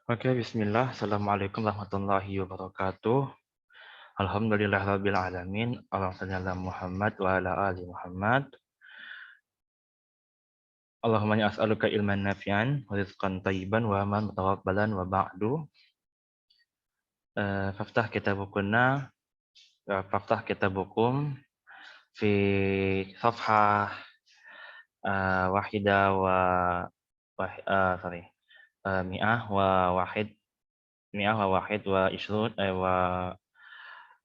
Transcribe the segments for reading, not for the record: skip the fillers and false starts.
Oke, bismillah. Assalamualaikum warahmatullahi wabarakatuh. Alhamdulillahirabbil alamin. Allahumma shalli ala Muhammad wa ala ali Muhammad. Allahumma inni as'aluka ilman nafi'an wa rizqan thayyiban wa amalan mutaqabbalan wa ba'du. Faftah kitabukuna faftah kitabukum fi safhah wahida wa sorry mi'ah wa wahid mi'ah wa wahid wa ishrun wa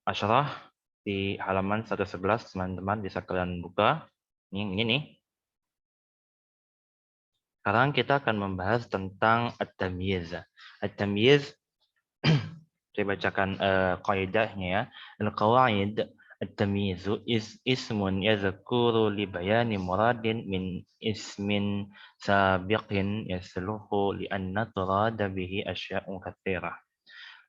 Asyrah di halaman 111, teman-teman bisa kalian buka. Ini nih. Sekarang kita akan membahas tentang at-tamyiz. At-tamyiz, saya bacakan kaidahnya ya. Al-qawaid at-tamyizu ismun yazkuru li bayani muradin min ismin sabiqin yasluhu li anna turada bihi asya'un katsirah.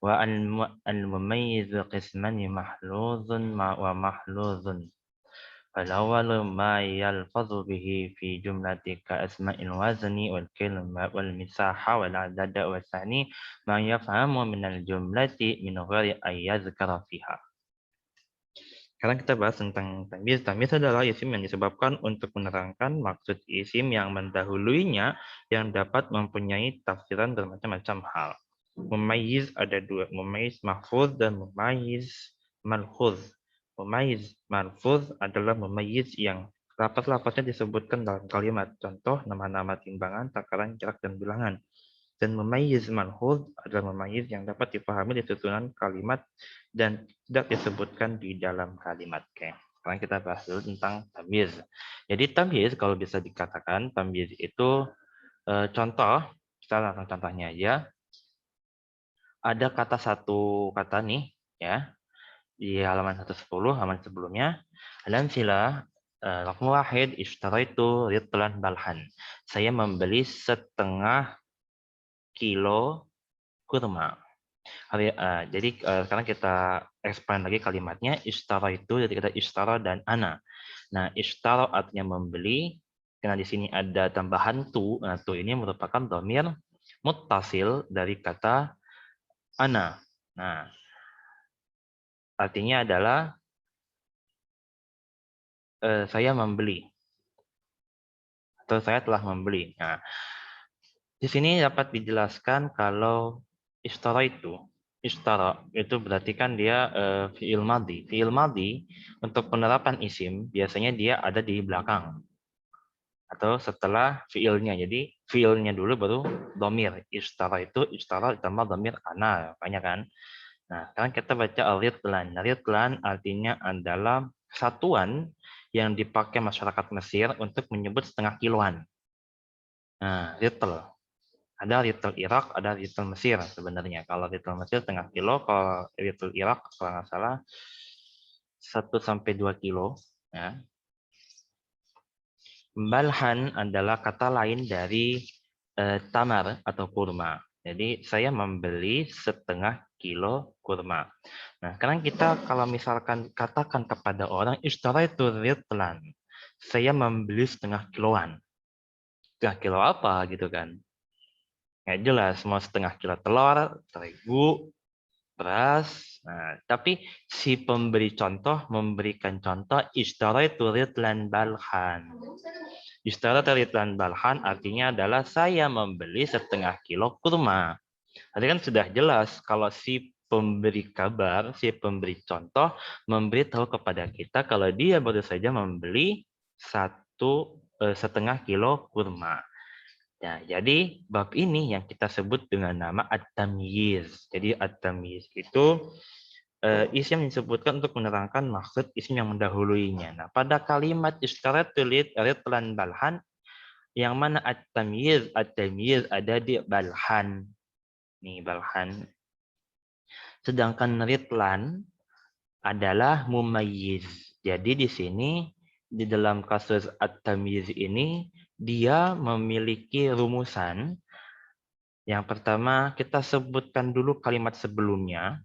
والمميز قسمان محلوظ ومحلوظ فالأول ما يلفظ به في جملة كأسماء الوزن والكلمة والمساحة والعدد والثاني ما يفهم من الجملة من غير أن يذكر فيها. Sekarang kita bahas tentang tamyiz. Tamyiz adalah isim yang disebabkan untuk menerangkan maksud isim yang mendahuluinya yang dapat mempunyai tafsiran bermacam-macam hal. Mumayyiz ada dua, mumayyiz mahfuz dan mumayyiz malfuz. Mumayyiz malfuz adalah mumayyiz yang lapas-lapasnya disebutkan dalam kalimat. Contoh nama-nama timbangan, takaran, jarak, dan bilangan. Dan mumayyiz malfuz adalah mumayyiz yang dapat dipahami di susunan kalimat dan tidak disebutkan di dalam kalimat. Oke. Sekarang kita bahas dulu tentang tamyiz. Jadi tamyiz kalau bisa dikatakan tamyiz itu contoh, kita langsung contohnya aja. Ada satu kata nih ya di halaman 110, halaman sebelumnya. Dalam sila raqam wahid ishtaraitu ritlan balhan. Saya membeli setengah kilo kurma. Jadi sekarang kita expand lagi kalimatnya. Ishtara itu jadi kata ishtara dan ana. Nah, ishtara artinya membeli. Karena di sini ada tambahan tu. Nah, tu ini merupakan dhamir muttasil dari kata ana. Nah, artinya adalah saya membeli atau saya telah membeli. Nah, di sini dapat dijelaskan kalau ishtara itu berarti kan dia fi'il madhi. Fi'il madhi untuk penerapan isim biasanya dia ada di belakang atau setelah fi'ilnya. Jadi fi'ilnya dulu baru dhamir. Ishtara itu ishtara ditambah dhamir ana, banyak kan. Nah, sekarang kita baca ritlan. Ritlan artinya adalah satuan yang dipakai masyarakat Mesir untuk menyebut setengah kiloan. Nah, ritl. Ada ritl Irak, ada ritl Mesir sebenarnya. Kalau ritl Mesir setengah kilo, kalau ritl Irak kalau nggak salah 1-2 kilo. Ya. Balhan adalah kata lain dari tamar atau kurma. Jadi saya membeli setengah kilo kurma. Nah, sekarang kita kalau misalkan katakan kepada orang ishtaraitu ritlan. Saya membeli setengah kiloan. Setengah kilo apa gitu kan? Nggak jelas, mau setengah kilo telur, terigu, beras. Nah, tapi si pemberi contoh memberikan contoh ishtaraitu ritlan balhan. Ishtaraitu ritlan balhan artinya adalah saya membeli setengah kilo kurma. Tadi kan sudah jelas kalau si pemberi kabar, si pemberi contoh memberitahu kepada kita kalau dia baru saja membeli 1,5 kilo kurma. Ya, jadi bab ini yang kita sebut dengan nama at-tamyiz. Jadi at-tamyiz itu isim yang disebutkan untuk menerangkan maksud isim yang mendahuluinya. Nah, pada kalimat ishtaratu ritlan balhan, yang mana at-tamyiz ada di balhan. Nih, balhan. Sedangkan ritlan adalah mumayyiz. Jadi di sini di dalam kasus at-tamyiz ini dia memiliki rumusan. Yang pertama kita sebutkan dulu kalimat sebelumnya.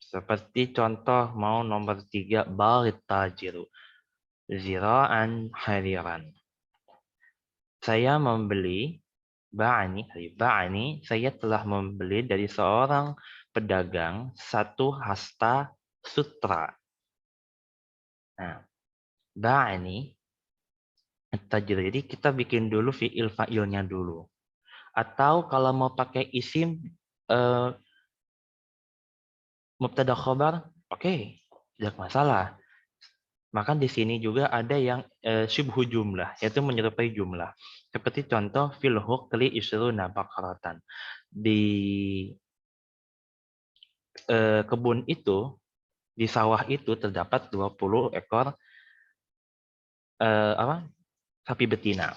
Seperti contoh mau nomor 3 barit tajiru zira'an hariran. Saya membeli Ba'ani, saya telah membeli dari seorang pedagang satu hasta sutra. Nah, ba'ani tajir. Jadi kita bikin dulu fi'il fa'ilnya dulu. Atau kalau mau pakai isim mubtada khobar, oke, tidak masalah. Maka di sini juga ada yang syubhu jumlah, yaitu menyerupai jumlah. Seperti contoh fil hukli isruna baqaratan. Di kebun itu, di sawah itu terdapat 20 ekor sapi betina.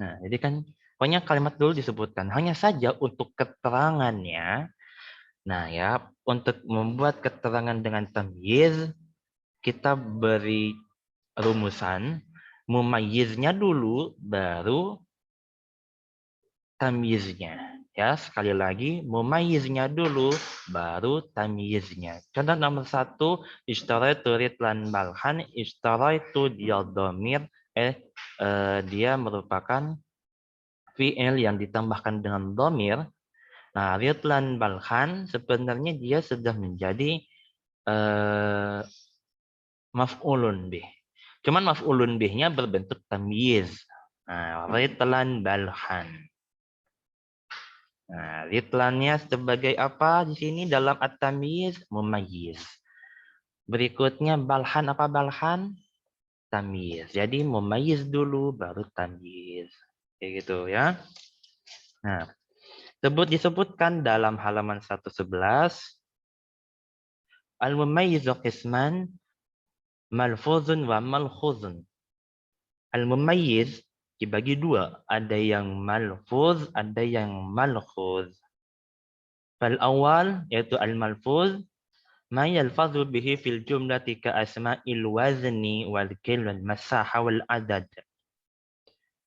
Nah, jadi kan pokoknya kalimat dulu disebutkan. Hanya saja untuk keterangannya, nah ya, untuk membuat keterangan dengan tamyiz, kita beri rumusan, mumayyiznya dulu, baru tamyiznya. Ya, sekali lagi, mumayyiznya dulu, baru tamyiznya. Contoh nomor 1, ishtaraitu ritlan balhan, ishtaraitu dia dhamir, dia merupakan fi'il yang ditambahkan dengan dhamir. Nah, ritlan balhan sebenarnya dia sudah menjadi maf'ulun bih. Cuman maf'ulun bihnya berbentuk tamyiz. Nah, ritlan balhan. Nah, ritlannya sebagai apa di sini dalam at-tamyiz? Mumayyiz. Berikutnya balhan apa balhan? Tamyiz. Jadi mumayyiz dulu baru tamyiz. Kayak gitu ya. Nah, disebutkan dalam halaman 111 al-mumayyizu qisman malfuzun wa malkhuzun. Al-mumayyiz dibagi dua, ada yang malfuz, ada yang malkhuz. Fal awal yaitu al-malfuz ma yalfazu bihi fil jumlati ka asma'il wazni wal kil wal masaha wal adad.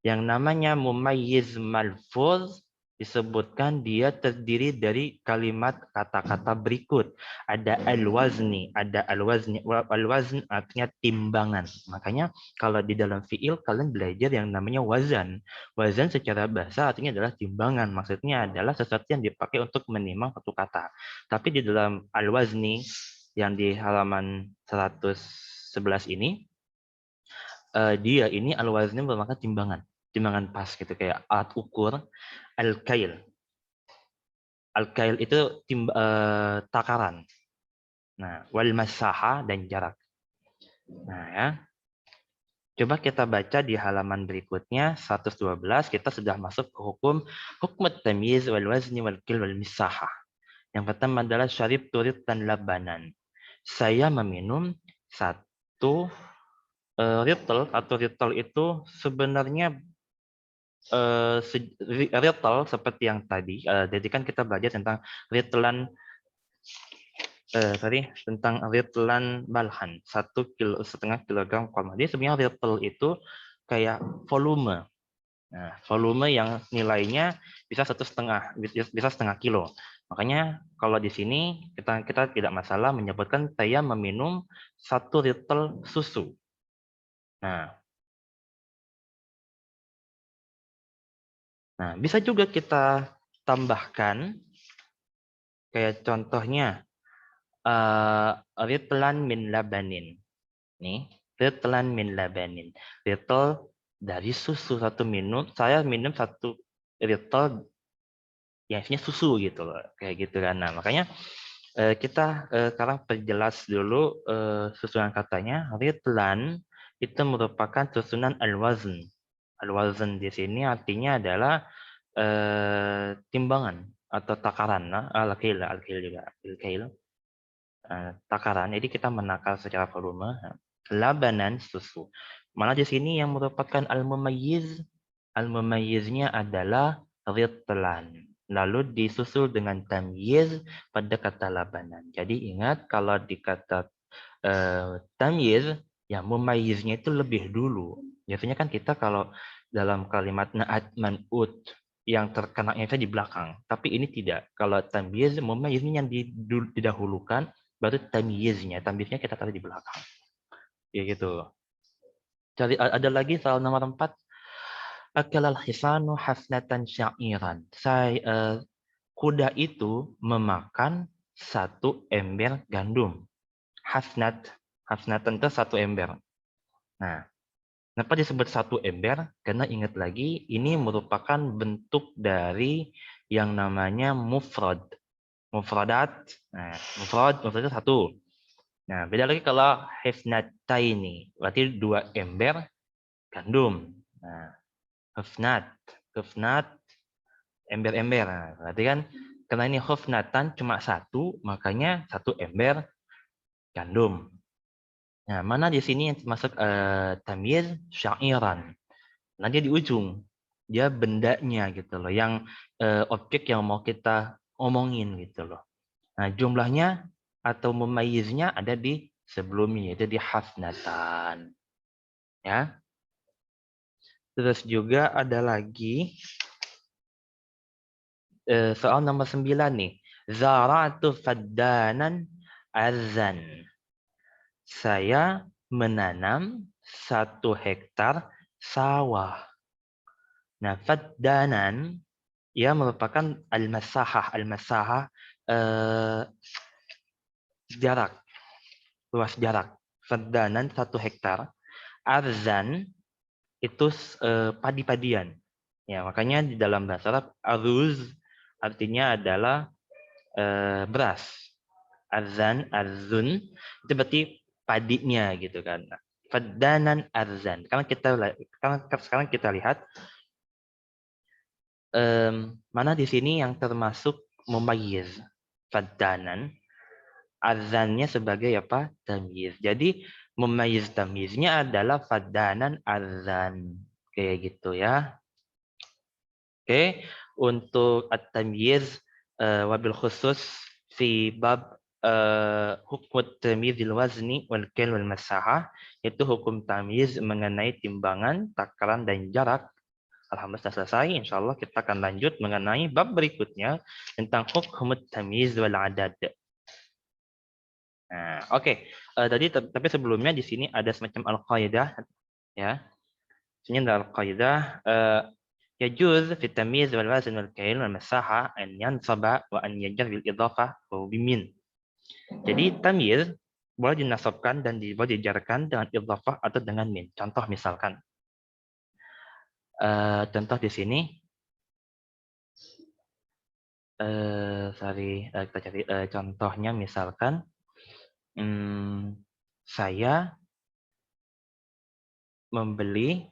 Yang namanya mumayyiz malfuz disebutkan dia terdiri dari kalimat kata-kata berikut. Ada al-wazni, al-wazn artinya timbangan. Makanya kalau di dalam fiil kalian belajar yang namanya wazan. Wazan secara bahasa artinya adalah timbangan. Maksudnya adalah sesuatu yang dipakai untuk menimbang satu kata. Tapi di dalam al-wazni yang di halaman 111 ini, dia ini al-wazni merupakan timbangan pas gitu, kayak alat ukur. Al-kail itu takaran. Nah, wal masaha dan jarak. Nah ya, coba kita baca di halaman berikutnya 112, kita sudah masuk ke hukum tamyiz wal wazni wal kil wal misaha. Yang pertama adalah syarib turid dan labanan. Saya meminum satu ritl, atau ritl itu sebenarnya ritl seperti yang tadi. Jadi kan kita belajar tentang ritlan tentang ritlan balhan 1,5 kilogram korma. Jadi sebenarnya ritl itu kayak volume. Nah, volume yang nilainya bisa 1,5 kilo. Makanya kalau di sini kita tidak masalah menyebutkan saya meminum 1 liter susu. Nah, bisa juga kita tambahkan kayak contohnya ritlan min labanin. Nih, ritlan min labanin. Ritl dari susu 1 minum. Saya minum 1 ritl yang isinya susu gitu loh. Kayak gitu kan. Nah, makanya kita sekarang perjelas dulu susunan katanya. Ritlan itu merupakan susunan al-wazn. Al-wazn di sini artinya adalah timbangan atau takaran. Al-kail juga. Al-kail. Takaran. Jadi kita menakar secara volume. Labanan susu. Malah di sini yang merupakan al-mumayyiz, al-mumayyiznya adalah ritlan. Lalu disusul dengan tamyiz pada kata labanan. Jadi ingat kalau di kata tamyiz, ya mumayyiznya itu lebih dulu. Biasanya kan kita kalau dalam kalimat na'at man'ut yang terkenanya itu di belakang. Tapi ini tidak. Kalau tamyiz, mumayyiznya yang didahulukan, baru tamyiznya. Tamyiznya kita taruh di belakang. Ya gitu. Ada lagi soal nomor 4. Akalal hisanu hasnatan sya'iran. Kuda itu memakan satu ember gandum. Hasnat. Hasnatan itu satu ember. Nah, kenapa disebut satu ember? Karena ingat lagi, ini merupakan bentuk dari yang namanya mufrad. Mufradat. Nah, mufrad itu satu. Nah, beda lagi kalau hasnataini. Berarti dua ember gandum. Nah, hafnat. Hafnat, ember-ember. Nah, berarti kan karena ini hafnatan cuma satu, makanya satu ember gandum. Nah, mana di sini yang termasuk tamyiz syairan. Nah, dia di ujung. Dia bendanya gitu loh, yang objek yang mau kita omongin gitu loh. Nah, jumlahnya atau memayiznya ada di sebelumnya, yaitu di hafnatan. Ya. Terus juga ada lagi soal nomor 9 nih. Zara'tu faddanan azan. Saya menanam 1 hektar sawah. Nah, faddanan ia merupakan al-masahah. Al-masahah jarak, luas jarak. Faddanan 1 hektar. Arzan itu padi-padian. Ya, makanya di dalam bahasa Arab aruz artinya adalah beras. Arzan, arzun itu berarti padinya gitu kan. Faddanan arzan. Sekarang kita lihat mana di sini yang termasuk mumayyiz. Faddanan, arzannya sebagai apa? Tamyiz. Jadi mumayyiz tamyiznya adalah faddanan arzan. Kayak gitu ya. Oke, untuk at-tamyiz wabil khusus fi bab hukum tamyizil wazni wal kail wal masahah, itu hukum tamyiz mengenai timbangan, takaran dan jarak. Alhamdulillah sudah selesai. Insyaallah kita akan lanjut mengenai bab berikutnya tentang hukum tamyiz wal adad. Nah, oke. Tadi tapi sebelumnya di sini ada semacam al-qaidah ya. Sini ada al-qaidah يجوز في التمييز والوزن والكيل والمساحة أن ينصب وأن يجر بالإضافة وبمن. Jadi tamyiz boleh dinasabkan dan boleh dijarkan dengan idhafah atau dengan min. Contoh misalkan, contoh di sini, kita cari contohnya misalkan, saya membeli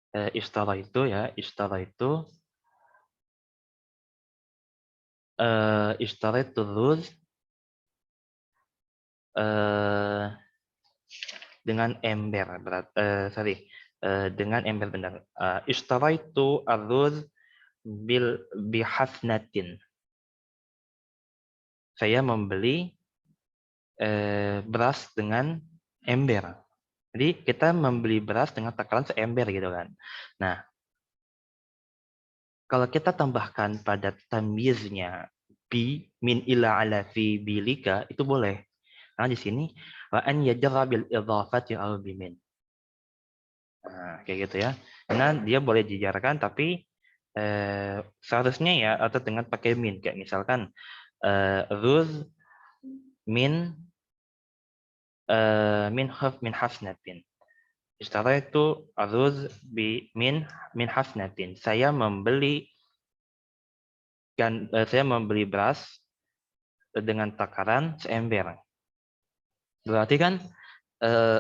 ishtara itu ya, ishtara itu ruz dengan ember dengan ember benar. Ishtaraitu ar-ruz bihafnatin. Saya membeli beras dengan ember. Jadi kita membeli beras dengan takaran seember gitu kan. Nah, kalau kita tambahkan pada tamyiznya bi min ila ala fi bilika itu boleh. Nah, di sini wa an yajra bil idhafati aw bimin. Nah, kayak gitu ya. Karena dia boleh dijarkan tapi seharusnya ya atau dengan pakai min, kayak misalkan ruz min min hafnatin. Ishtaraitu aruz min hafnatin. Saya membeli beras dengan takaran seember. Berarti kan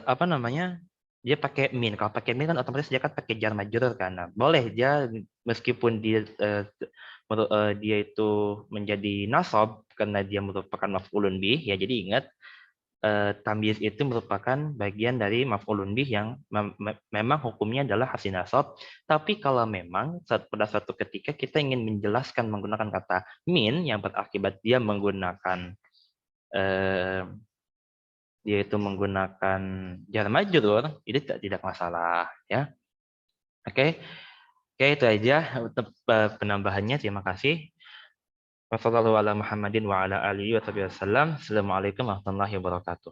apa namanya? Dia pakai min. Kalau pakai min kan otomatis dia kan pakai jar majrur kan. Nah, boleh dia meskipun dia dia itu menjadi nasab karena dia merupakan maf'ulun bih ya. Jadi ingat tamyiz itu merupakan bagian dari maf'ulun bih yang memang hukumnya adalah hasil nasab. Tapi kalau memang pada suatu ketika kita ingin menjelaskan menggunakan kata min yang berakibat dia menggunakan jar majrur, itu tidak masalah ya. Oke. Oke, itu aja untuk penambahannya. Terima kasih. Wassalamualaikum warahmatullahi wabarakatuh.